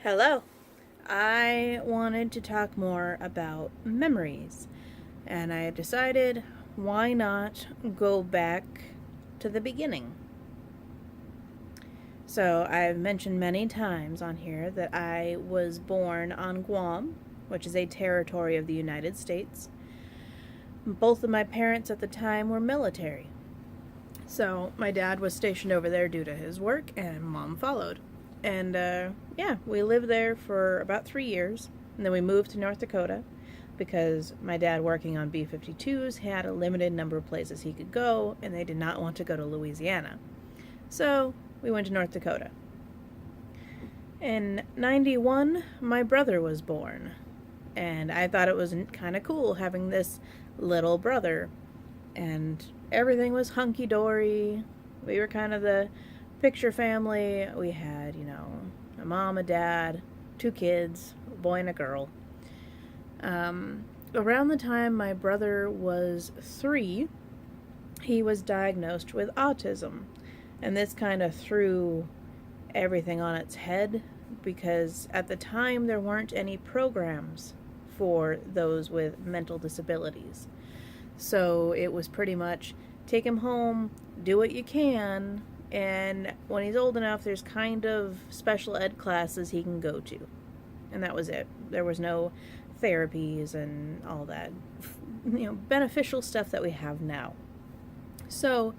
Hello. I wanted to talk more about memories, and I decided why not go back to the beginning. So, I've mentioned many times on here that I was born on Guam, which is a territory of the United States. Both of my parents at the time were military. So, my dad was stationed over there due to his work, and mom followed. And yeah, we lived there for about 3 years. And then we moved to North Dakota because my dad, working on B 52s, had a limited number of places he could go, and they did not want to go to Louisiana. So we went to North Dakota. In 91, my brother was born. And I thought it was kind of cool having this little brother. And everything was hunky dory. We were kind of the picture family. We had, a mom, a dad, 2 kids, a boy and a girl. Around the time my brother was 3, he was diagnosed with autism. And this kind of threw everything on its head because at the time there weren't any programs for those with mental disabilities. So it was pretty much take him home, do what you can, and when he's old enough, there's kind of special ed classes he can go to. And that was it. There was no therapies and all that, beneficial stuff that we have now. So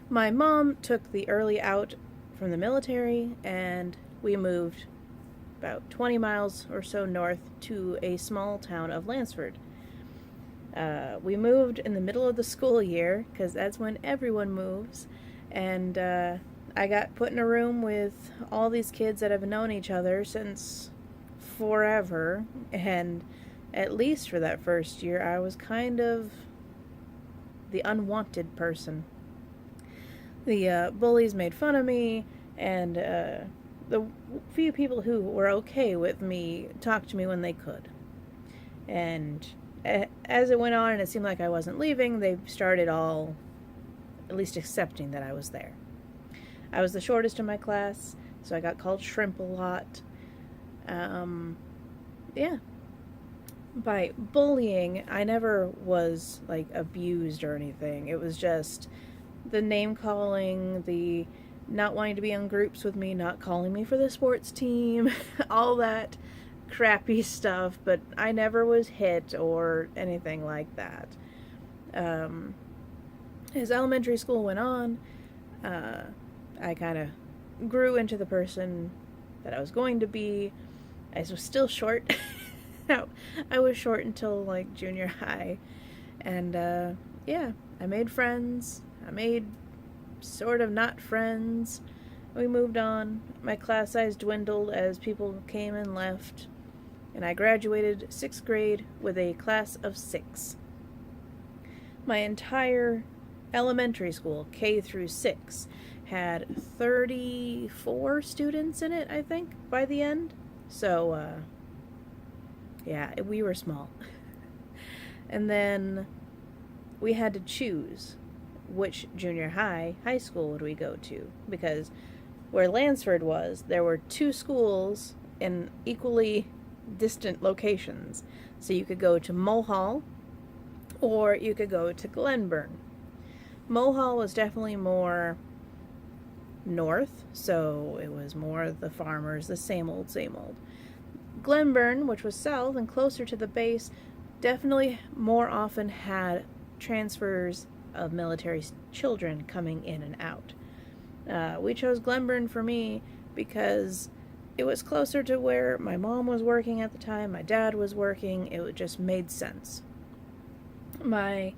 my mom took the early out from the military, and we moved about 20 miles or so north to a small town of Lansford. We moved in the middle of the school year because that's when everyone moves, and I got put in a room with all these kids that have known each other since forever, and at least for that first year I was kind of the unwanted person. The bullies made fun of me, and the few people who were okay with me talked to me when they could. And as it went on and it seemed like I wasn't leaving, they started all at least accepting that I was there. I was the shortest in my class, so I got called shrimp a lot. Yeah. By bullying, I never was like abused or anything. It was just the name calling, the not wanting to be in groups with me, not calling me for the sports team, all that crappy stuff, but I never was hit or anything like that. As elementary school went on, I kind of grew into the person that I was going to be. I was still short. I was short until like junior high. And yeah, I made friends. I made sort of not friends. We moved on. My class size dwindled as people came and left. And I graduated 6th grade with a class of 6. My entire elementary school, K through 6, had 34 students in it, I think, by the end. So, yeah, we were small. And then we had to choose which junior high school would we go to, because where Lansford was, there were 2 schools in equally distant locations. So you could go to Mohall or you could go to Glenburn. Mohall was definitely more north, so it was more the farmers, the same old, same old. Glenburn, which was south and closer to the base, definitely more often had transfers of military children coming in and out. We chose Glenburn for me because it was closer to where my mom was working at the time, my dad was working, it just made sense. My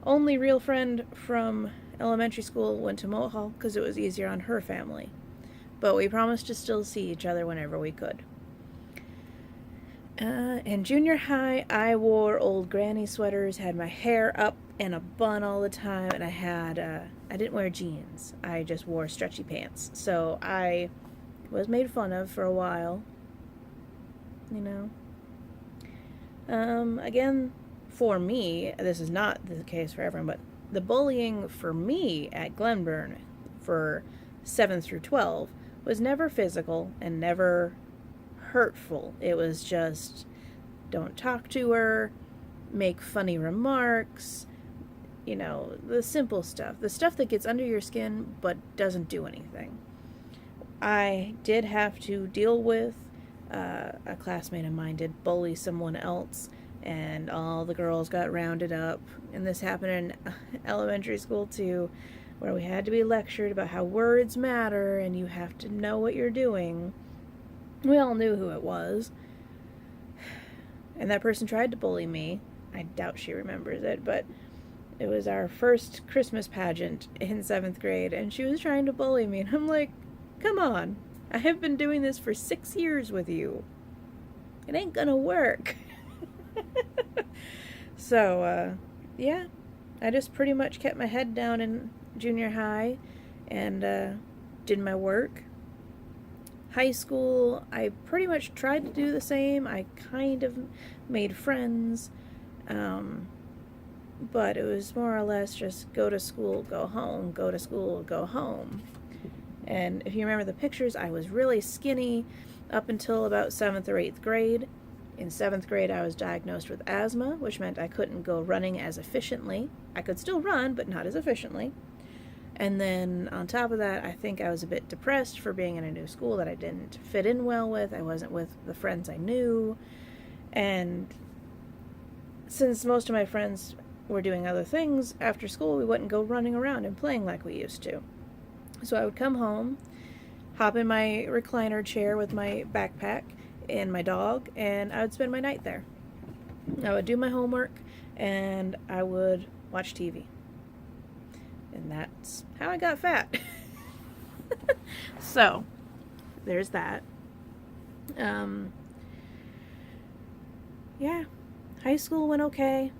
only real friend from elementary school went to Mohall because it was easier on her family. But we promised to still see each other whenever we could. In junior high, I wore old granny sweaters, had my hair up in a bun all the time, and I didn't wear jeans. I just wore stretchy pants. So I was made fun of for a while. Again, for me, this is not the case for everyone, but the bullying for me at Glenburn for 7th through 12 was never physical and never hurtful. It was just, don't talk to her, make funny remarks, the simple stuff. The stuff that gets under your skin but doesn't do anything. I did have to deal with a classmate of mine did bully someone else, and all the girls got rounded up. And this happened in elementary school too, where we had to be lectured about how words matter and you have to know what you're doing. We all knew who it was. And that person tried to bully me. I doubt she remembers it, but it was our first Christmas pageant in 7th grade, and she was trying to bully me. And I'm like, come on. I have been doing this for 6 years with you. It ain't gonna work. So, yeah. I just pretty much kept my head down in junior high and did my work. High school, I pretty much tried to do the same. I kind of made friends, but it was more or less just go to school, go home, go to school, go home. And if you remember the pictures, I was really skinny up until about 7th or 8th grade. In 7th grade, I was diagnosed with asthma, which meant I couldn't go running as efficiently. I could still run, but not as efficiently. And then on top of that, I think I was a bit depressed for being in a new school that I didn't fit in well with. I wasn't with the friends I knew. And since most of my friends were doing other things, after school we wouldn't go running around and playing like we used to. So I would come home, hop in my recliner chair with my backpack and my dog, and I would spend my night there. I would do my homework, and I would watch TV. And that's how I got fat. So, there's that. Yeah, high school went okay.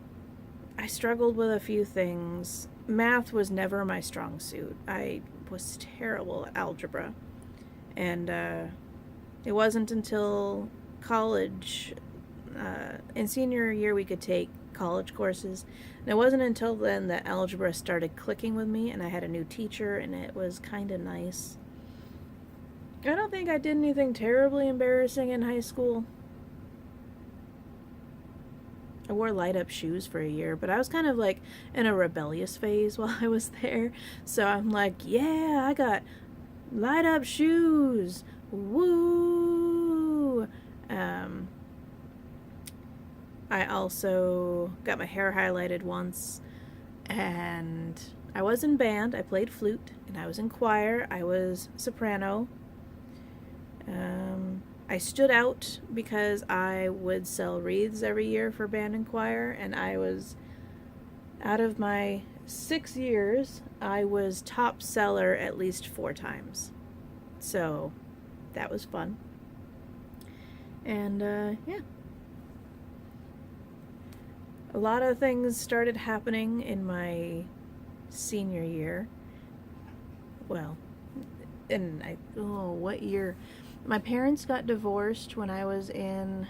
I struggled with a few things. Math was never my strong suit. I was terrible at algebra. And it wasn't until college, in senior year we could take college courses, and it wasn't until then that algebra started clicking with me, and I had a new teacher, and it was kind of nice. I don't think I did anything terribly embarrassing in high school. I wore light-up shoes for a year, but I was kind of like in a rebellious phase while I was there. So I'm like, yeah, I got light-up shoes. Woo! I also got my hair highlighted once, and I was in band. I played flute, and I was in choir. I was soprano. I stood out because I would sell wreaths every year for band and choir, and I was, out of my 6 years, I was top seller at least 4 times. So, that was fun. And, yeah. A lot of things started happening in my senior year. Well, what year? My parents got divorced when I was in,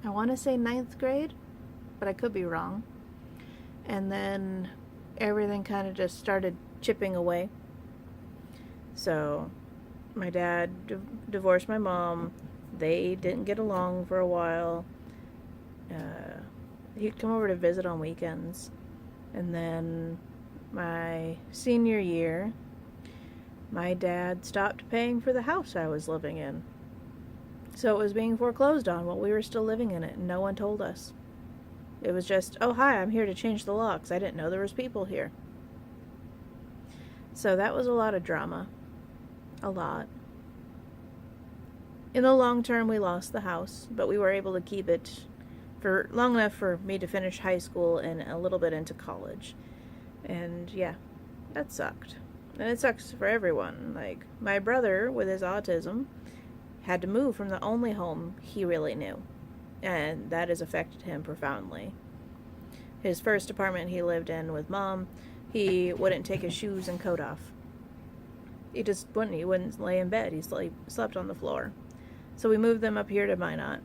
I want to say 9th grade, but I could be wrong. And then everything kind of just started chipping away. So my dad divorced my mom. They didn't get along for a while. He'd come over to visit on weekends. And then my senior year, my dad stopped paying for the house I was living in. So it was being foreclosed on while we were still living in it, and no one told us. It was just, oh hi, I'm here to change the locks. I didn't know there was people here. So that was a lot of drama. A lot. In the long term, we lost the house, but we were able to keep it for long enough for me to finish high school and a little bit into college. And yeah, that sucked. And it sucks for everyone. Like, my brother, with his autism, had to move from the only home he really knew. And that has affected him profoundly. His first apartment he lived in with Mom, he wouldn't take his shoes and coat off. He just wouldn't. He wouldn't lay in bed. He slept on the floor. So we moved them up here to Minot.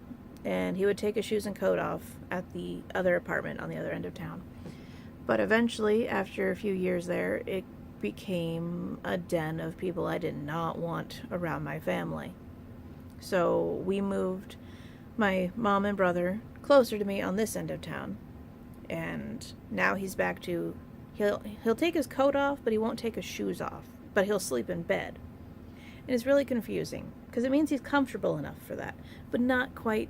And he would take his shoes and coat off at the other apartment on the other end of town. But eventually, after a few years there, it became a den of people I did not want around my family. So we moved my mom and brother closer to me on this end of town. And now he's back to he'll take his coat off, but he won't take his shoes off. But he'll sleep in bed. And it's really confusing because it means he's comfortable enough for that, but not quite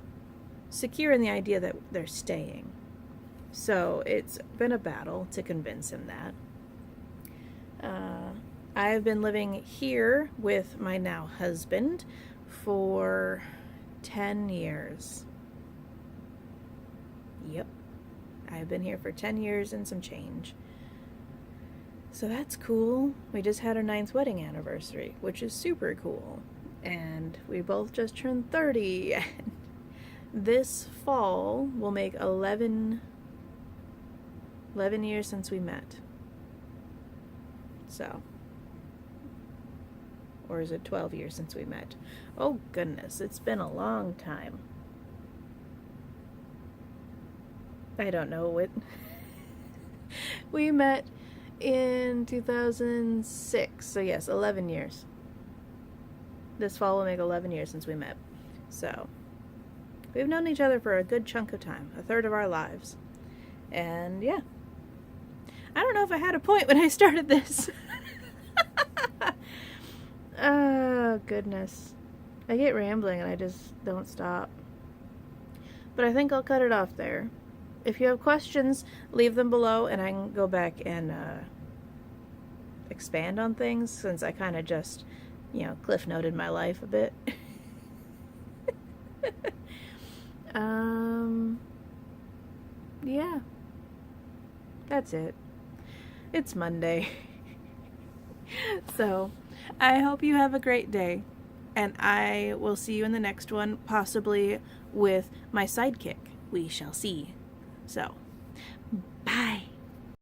secure in the idea that they're staying. So it's been a battle to convince him that. I've been living here with my now husband for 10 years. Yep. I've been here for 10 years and some change. So that's cool. We just had our 9th wedding anniversary, which is super cool. And we both just turned 30. This fall will make 11 years since we met. So, or is it 12 years since we met? Oh goodness, it's been a long time. I don't know what. We met in 2006, so yes, 11 years. This fall will make 11 years since we met. So, we've known each other for a good chunk of time, a third of our lives. And yeah. I don't know if I had a point when I started this. Oh, goodness. I get rambling and I just don't stop. But I think I'll cut it off there. If you have questions, leave them below and I can go back and expand on things since I kind of just, cliff noted my life a bit. Yeah. That's it. It's Monday. So, I hope you have a great day. And I will see you in the next one, possibly with my sidekick. We shall see. So, bye.